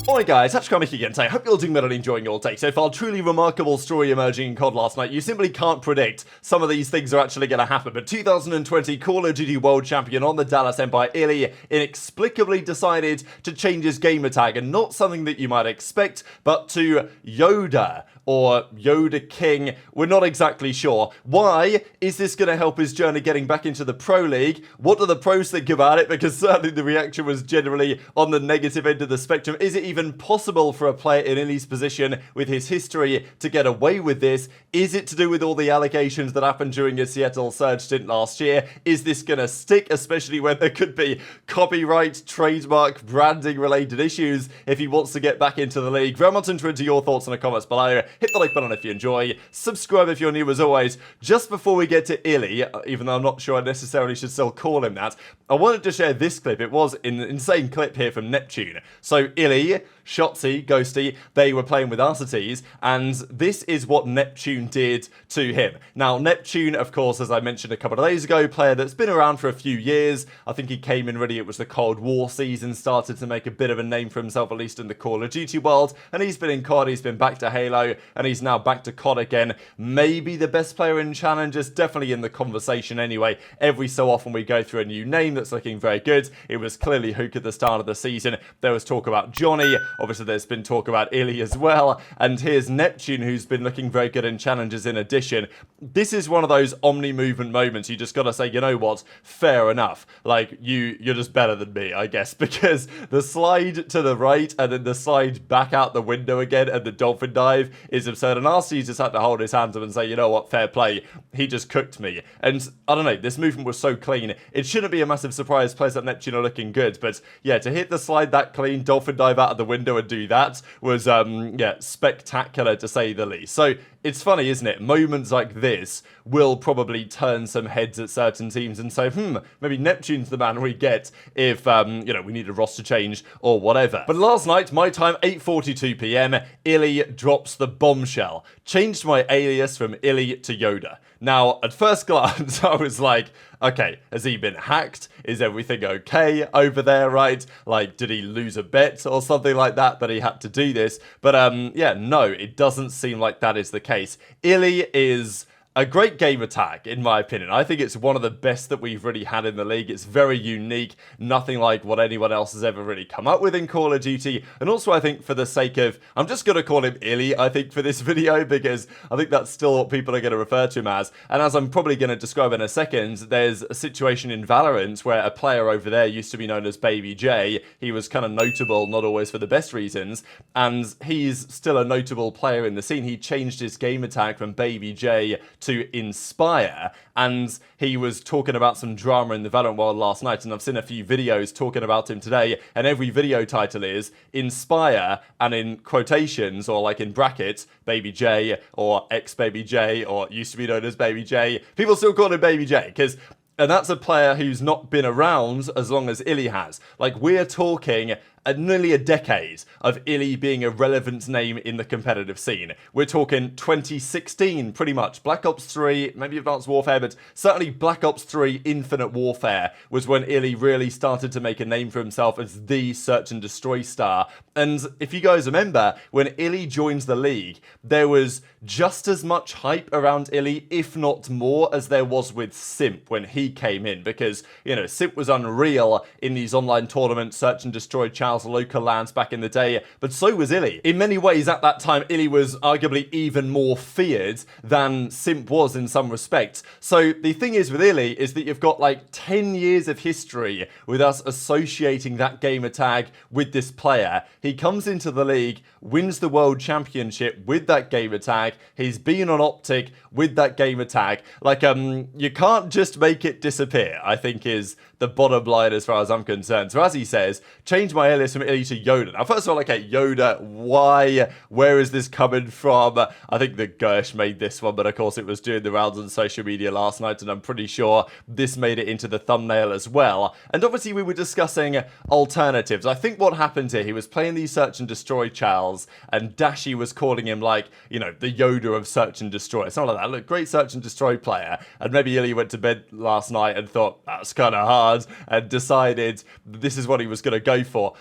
Alright guys, Scrappy again today. Hope you're doing well and enjoying your day so far. Truly remarkable story emerging in COD last night. You simply can't predict some of these things are actually going to happen. But 2020 Call of Duty World Champion on the Dallas Empire, iLLeY, inexplicably decided to change his gamer tag. And not something that you might expect, but to Yoda or YodaKing. We're not exactly sure. Why is this going to help his journey getting back into the Pro League? What do the pros think about it? Because certainly the reaction was generally on the negative end of the spectrum. Is it even possible for a player in iLLeY's position with his history to get away with this? Is it to do with all the allegations that happened during his Seattle Surge stint last year? Is this going to stick, especially when there could be copyright, trademark, branding related issues if he wants to get back into the league? Very much into your thoughts in the comments below. Hit the like button if you enjoy, subscribe if you're new as always. Just before we get to iLLeY, even though I'm not sure I necessarily should still call him that, I wanted to share this clip. It was an insane clip here from Neptune. So iLLeY, Shotzzy, Ghosty, they were playing with Arcetes, and this is what Neptune did to him. Now, Neptune, of course, as I mentioned a couple of days ago, player that's been around for a few years. I think he came in really, it was the Cold War season, started to make a bit of a name for himself, at least in the Call of Duty world, and he's been in COD, he's been back to Halo, and he's now back to COD again. Maybe the best player in Challengers, definitely in the conversation anyway. Every so often we go through a new name that's looking very good. It was clearly Huke at the start of the season. There was talk about Johnny. Obviously, there's been talk about iLLeY as well. And here's Neptune, who's been looking very good in Challengers in addition. This is one of those omni-movement moments. You just got to say, you know what? Fair enough. Like, you're just better than me, I guess. Because the slide to the right and then the slide back out the window again and the dolphin dive is absurd. And Nastie just had to hold his hands up and say, you know what? Fair play. He just cooked me. And I don't know. This movement was so clean. It shouldn't be a massive surprise. Players like Neptune are looking good. But yeah, to hit the slide that clean, dolphin dive out of the window and do that was, yeah, spectacular to say the least. So it's funny, isn't it? Moments like this will probably turn some heads at certain teams and say, maybe Neptune's the man we get if, you know, we need a roster change or whatever. But last night, my time, 8:42 PM, iLLeY drops the bombshell. Changed my alias from iLLeY to Yoda. Now, at first glance, I was like, okay, has he been hacked? Is everything okay over there, right? Like, did he lose a bet or something like that he had to do this? But, yeah, no, it doesn't seem like that is the case. iLLeY is a great gamer tag, in my opinion. I think it's one of the best that we've really had in the league. It's very unique, nothing like what anyone else has ever really come up with in Call of Duty. And also, I think for the sake of, I'm just going to call him iLLeY, I think, for this video, because I think that's still what people are going to refer to him as. And as I'm probably going to describe in a second, there's a situation in Valorant where a player over there used to be known as aBeZy. He was kind of notable, not always for the best reasons, and he's still a notable player in the scene. He changed his gamer tag from aBeZy to Inspire, and he was talking about some drama in the Valorant world last night, and I've seen a few videos talking about him today, and every video title is Inspire, and in quotations, or like in brackets, aBeZy, or ex-aBeZy, or used to be known as aBeZy. People still call him aBeZy, because and that's a player who's not been around as long as iLLeY has. Like, we're talking nearly a decade of iLLeY being a relevant name in the competitive scene. We're talking 2016, pretty much. Black Ops 3, maybe Advanced Warfare, but certainly Black Ops 3 Infinite Warfare was when iLLeY really started to make a name for himself as the search and destroy star. And if you guys remember, when iLLeY joins the league, there was just as much hype around iLLeY, if not more, as there was with Simp when he came in. Because, you know, Simp was unreal in these online tournaments, search and destroy challenges, local lands back in the day, but so was iLLeY. In many ways, at that time, iLLeY was arguably even more feared than Simp was in some respects. So the thing is with iLLeY is that you've got like 10 years of history with us associating that gamer tag with this player. He comes into the league, wins the world championship with that gamer tag. He's been on OpTic with that gamer tag. Like, you can't just make it disappear, I think is the bottom line as far as I'm concerned. So as he says, change my alias from iLLeY to Yoda. Now, first of all, okay, Yoda, why? Where is this coming from? I think the Gersh made this one, but of course it was doing the rounds on social media last night, and I'm pretty sure this made it into the thumbnail as well. And obviously we were discussing alternatives. I think what happened here, he was playing these search and destroy chals, and Dashy was calling him like, you know, the Yoda of search and destroy. It's not like that. Look, great search and destroy player. And maybe iLLeY went to bed last night and thought, that's kind of hard. card and decided this is what he was going to go for.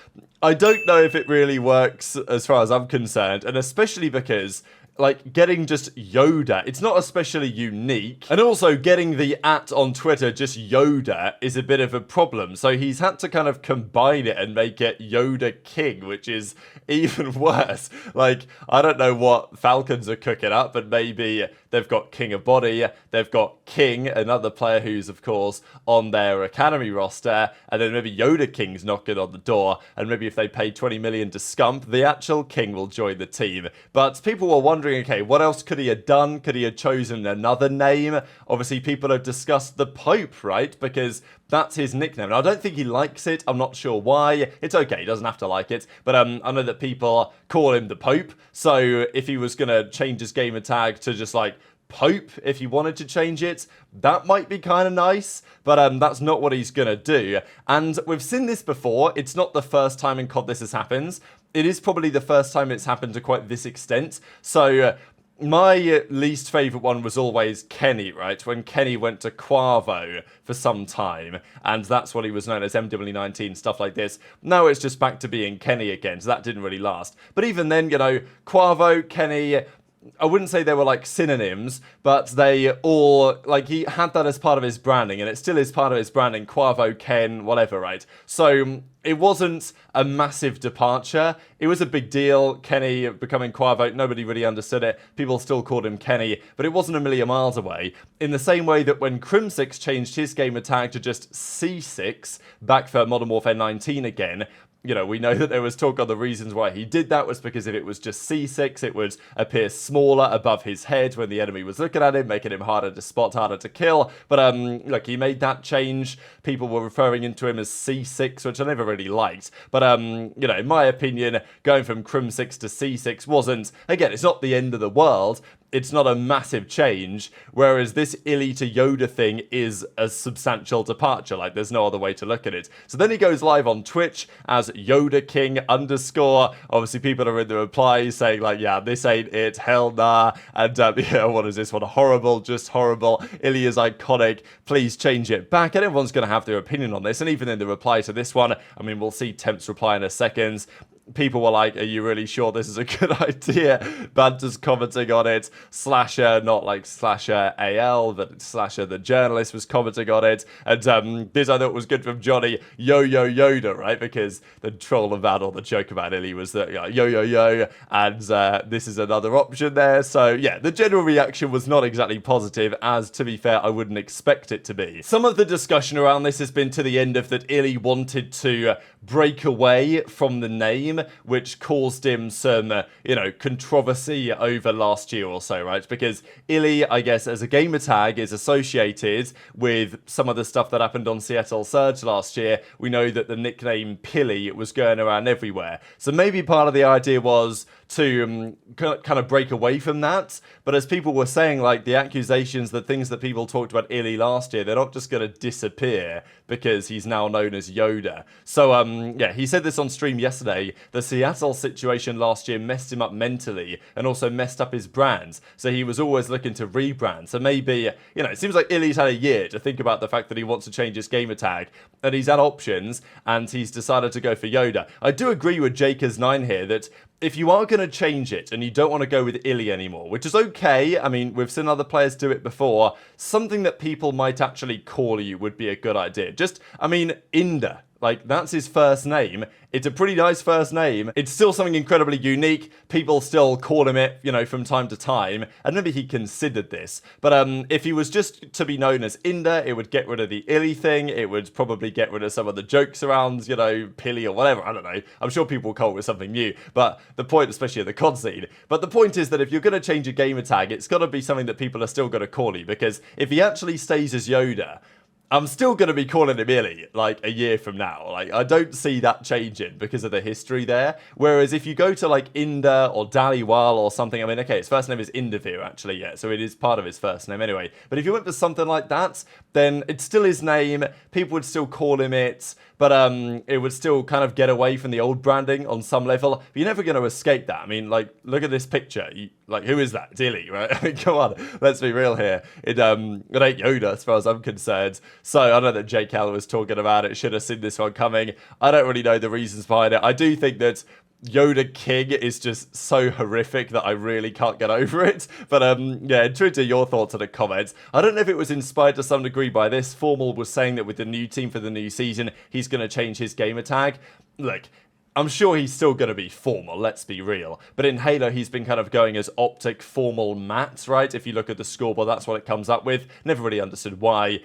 I don't know if it really works as far as I'm concerned, and especially because like, getting just Yoda, it's not especially unique. And also, getting the @ on Twitter just Yoda is a bit of a problem. So he's had to kind of combine it and make it YodaKing, which is even worse. Like, I don't know what Falcons are cooking up, but maybe they've got King of Body, they've got King, another player who's, of course, on their academy roster, and then maybe YodaKing's knocking on the door, and maybe if they pay 20 million to Scump, the actual King will join the team. But people were wondering, okay, what else could he have done? Could he have chosen another name? Obviously, people have discussed the Pope, right? Because that's his nickname. And I don't think he likes it. I'm not sure why. It's okay. He doesn't have to like it. But I know that people call him the Pope. So if he was going to change his gamer tag to just like Pope, if he wanted to change it, that might be kind of nice, but that's not what he's gonna do. And we've seen this before. It's not the first time in COD this has happened. It is probably the first time it's happened to quite this extent. So my least favourite one was always Kenny, right? When Kenny went to Quavo for some time, and that's what he was known as, MW19, stuff like this. Now it's just back to being Kenny again, so that didn't really last. But even then, you know, Quavo, Kenny, I wouldn't say they were like synonyms, but they all, like, he had that as part of his branding, and it still is part of his branding, Quavo, Ken, whatever, right? So it wasn't a massive departure. It was a big deal. Kenny becoming Quavo, nobody really understood it. People still called him Kenny, but it wasn't a million miles away. In the same way that when Kremp changed his gamer tag to just C6, back for Modern Warfare 19 again, you know, we know that there was talk on the reasons why he did that was because if it was just C6, it would appear smaller above his head when the enemy was looking at him, making him harder to spot, harder to kill. But, look, he made that change. People were referring to him as C6, which I never really liked. But, you know, in my opinion, going from Kremp to C6 wasn't, again, it's not the end of the world. It's not a massive change, whereas this iLLeY to Yoda thing is a substantial departure. Like, there's no other way to look at it. So then he goes live on Twitch as YodaKing _. Obviously, people are in the replies saying, like, yeah, this ain't it, hell nah. And, yeah, what is this one? Horrible, just horrible. iLLeY is iconic. Please change it back. And everyone's going to have their opinion on this. And even in the reply to this one, I mean, we'll see Temp's reply in a second. People were like, are you really sure this is a good idea? Banter's commenting on it. Slasher, not like Slasher AL, but Slasher the journalist was commenting on it. And this I thought was good from Johnny. Yoda, right? Because the troll about, or the joke about iLLeY was that, yo. And this is another option there. So yeah, the general reaction was not exactly positive, as to be fair, I wouldn't expect it to be. Some of the discussion around this has been to the end of that iLLeY wanted to break away from the name, which caused him some, you know, controversy over last year or so, right? Because iLLeY, I guess, as a gamer tag is associated with some of the stuff that happened on Seattle Surge last year. We know that the nickname Pilly was going around everywhere. So maybe part of the idea was to kind of break away from that. But as people were saying, like, the accusations, the things that people talked about iLLeY last year, they're not just going to disappear because he's now known as Yoda. So, yeah, he said this on stream yesterday. The Seattle situation last year messed him up mentally and also messed up his brands. So he was always looking to rebrand. So maybe, you know, it seems like iLLeY's had a year to think about the fact that he wants to change his gamer tag, and he's had options, and he's decided to go for Yoda. I do agree with Jakers9 here that if you are going to change it and you don't want to go with iLLeY anymore, which is okay, I mean, we've seen other players do it before, something that people might actually call you would be a good idea. Just, I mean, Inda. Like, that's his first name. It's a pretty nice first name. It's still something incredibly unique. People still call him it, you know, from time to time. And maybe he considered this. But if he was just to be known as Inda, it would get rid of the iLLeY thing. It would probably get rid of some of the jokes around, you know, Pilly or whatever. I don't know. I'm sure people will come up with something new. But the point, especially in the COD scene, but the point is that if you're going to change your gamer tag, it's got to be something that people are still going to call you. Because if he actually stays as Yoda, I'm still going to be calling him iLLeY, like, a year from now. Like, I don't see that changing because of the history there. Whereas if you go to, like, Inda or Daliwal or something, I mean, okay, his first name is Indavir, actually, yeah, so it is part of his first name anyway. But if you went for something like that, then it's still his name. People would still call him it. but it would still kind of get away from the old branding on some level. But you're never going to escape that. I mean, like, look at this picture. Like, who is that? It's iLLeY, right? I mean, come on, let's be real here. It ain't Yoda as far as I'm concerned. So I know that JKL was talking about it. Should have seen this one coming. I don't really know the reasons behind it. I do think that YodaKing is just so horrific that I really can't get over it. But yeah, intrigued to your thoughts in the comments. I don't know if it was inspired to some degree by this. Formal was saying that with the new team for the new season, he's going to change his gamer tag. Look, I'm sure he's still going to be formal, let's be real. But in Halo, he's been kind of going as OpTic formal matte, right? If you look at the scoreboard, that's what it comes up with. Never really understood why.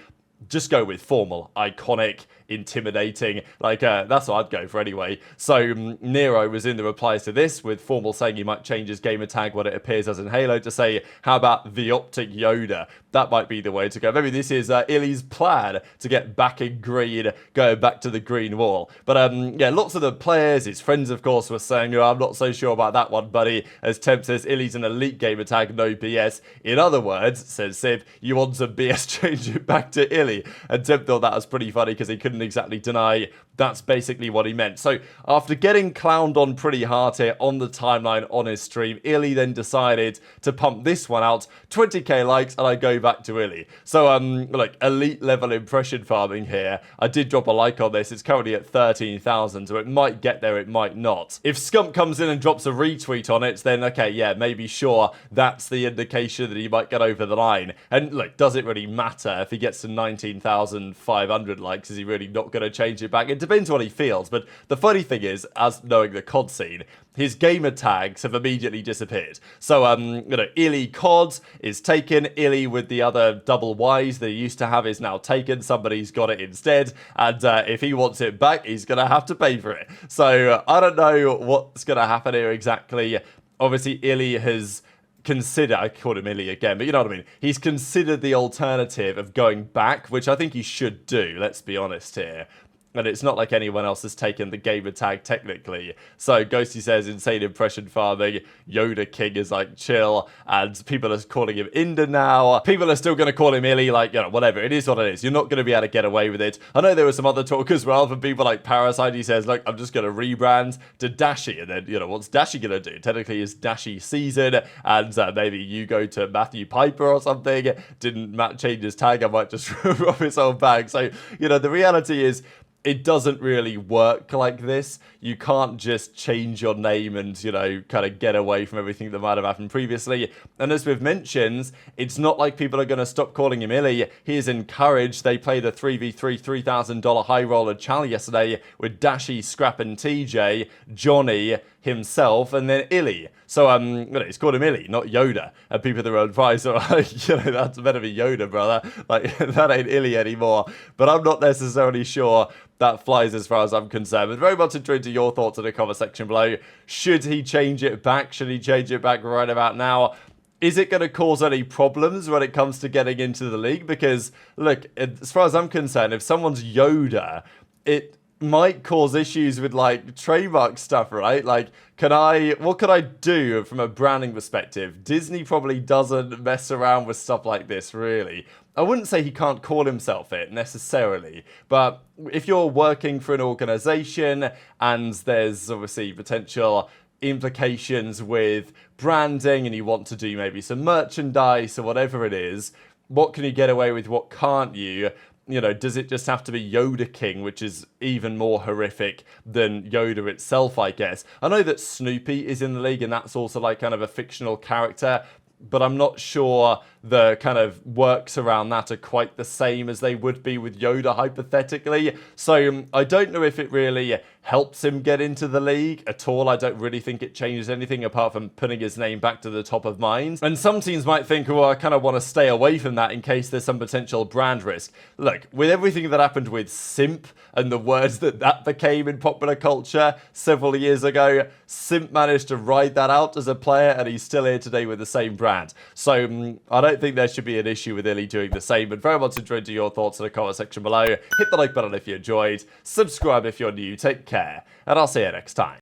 Just go with formal, iconic, intimidating. Like, that's what I'd go for anyway. So, Nero was in the replies to this, with Formal saying he might change his gamer tag, what it appears as in Halo, to say, how about the OpTic Yoda? That might be the way to go. Maybe this is iLLeY's plan to get back in green, going back to the green wall. But, yeah, lots of the players, his friends, of course, were saying, oh, I'm not so sure about that one, buddy. As Temp says, iLLeY's an elite gamer tag, no BS. In other words, says Simp, you want some BS, change it back to iLLeY. And Tim thought that was pretty funny because he couldn't exactly deny that's basically what he meant. So after getting clowned on pretty hard here on the timeline on his stream, iLLeY then decided to pump this one out, 20k likes, and I go back to iLLeY. So like elite level impression farming here. I did drop a like on this. It's currently at 13,000, so it might get there, it might not. If Scump comes in and drops a retweet on it, then okay, yeah, maybe sure, that's the indication that he might get over the line. And look, does it really matter if he gets to 19,500 likes? Is he really not going to change it back? It depends what he feels, but the funny thing is, as knowing the COD scene, his gamer tags have immediately disappeared. So, you know, iLLeY COD is taken. iLLeY with the other double Ys that he used to have is now taken. Somebody's got it instead. And if he wants it back, he's going to have to pay for it. So, I don't know what's going to happen here exactly. Obviously, iLLeY has consider, I called him iLLeY again, but you know what I mean. He's considered the alternative of going back, which I think he should do, let's be honest here. And it's not like anyone else has taken the gamer tag technically. So Ghosty says insane impression farming. YodaKing is like chill, and people are calling him Inda now. People are still going to call him iLLeY, like, you know, whatever. It is what it is. You're not going to be able to get away with it. I know there was some other talk as well from people like Parasite. He says, look, I'm just going to rebrand to Dashy, and then, you know, what's Dashy going to do? Technically, it's Dashy season, and maybe you go to Matthew Piper or something. Didn't Matt change his tag? I might just rob his own bag. So, you know, the reality is, it doesn't really work like this. You can't just change your name and, you know, kind of get away from everything that might have happened previously. And as we've mentioned, it's not like people are going to stop calling him iLLeY. He is encouraged. They played a 3v3 $3,000 high roller challenge yesterday with Dashy, Scrap and TJ, Johnny, himself, and then iLLeY. So, you know, it's called him iLLeY, not Yoda. And people that are advised are like, you know, that's better be Yoda, brother. Like, that ain't iLLeY anymore. But I'm not necessarily sure that flies as far as I'm concerned. But very much intrigued to your thoughts in the comment section below. Should he change it back? Should he change it back right about now? Is it going to cause any problems when it comes to getting into the league? Because, look, as far as I'm concerned, if someone's Yoda, it might cause issues with, like, trademark stuff, right? Like, what can I do from a branding perspective? Disney probably doesn't mess around with stuff like this, really. I wouldn't say he can't call himself it, necessarily, but if you're working for an organization and there's obviously potential implications with branding and you want to do maybe some merchandise or whatever it is, what can you get away with, what can't you? You know, does it just have to be YodaKing, which is even more horrific than Yoda itself, I guess? I know that Snoopy is in the league, and that's also like kind of a fictional character, but I'm not sure the kind of works around that are quite the same as they would be with Yoda, hypothetically. So I don't know if it really helps him get into the league at all. I don't really think it changes anything apart from putting his name back to the top of mind. And some teams might think, well, I kind of want to stay away from that in case there's some potential brand risk. Look, with everything that happened with Simp and the words that became in popular culture several years ago, Simp managed to ride that out as a player, and he's still here today with the same brand. So I don't think there should be an issue with iLLeY doing the same, but very much enjoyed your thoughts in the comment section below. Hit the like button if you enjoyed, subscribe if you're new, take care, and I'll see you next time.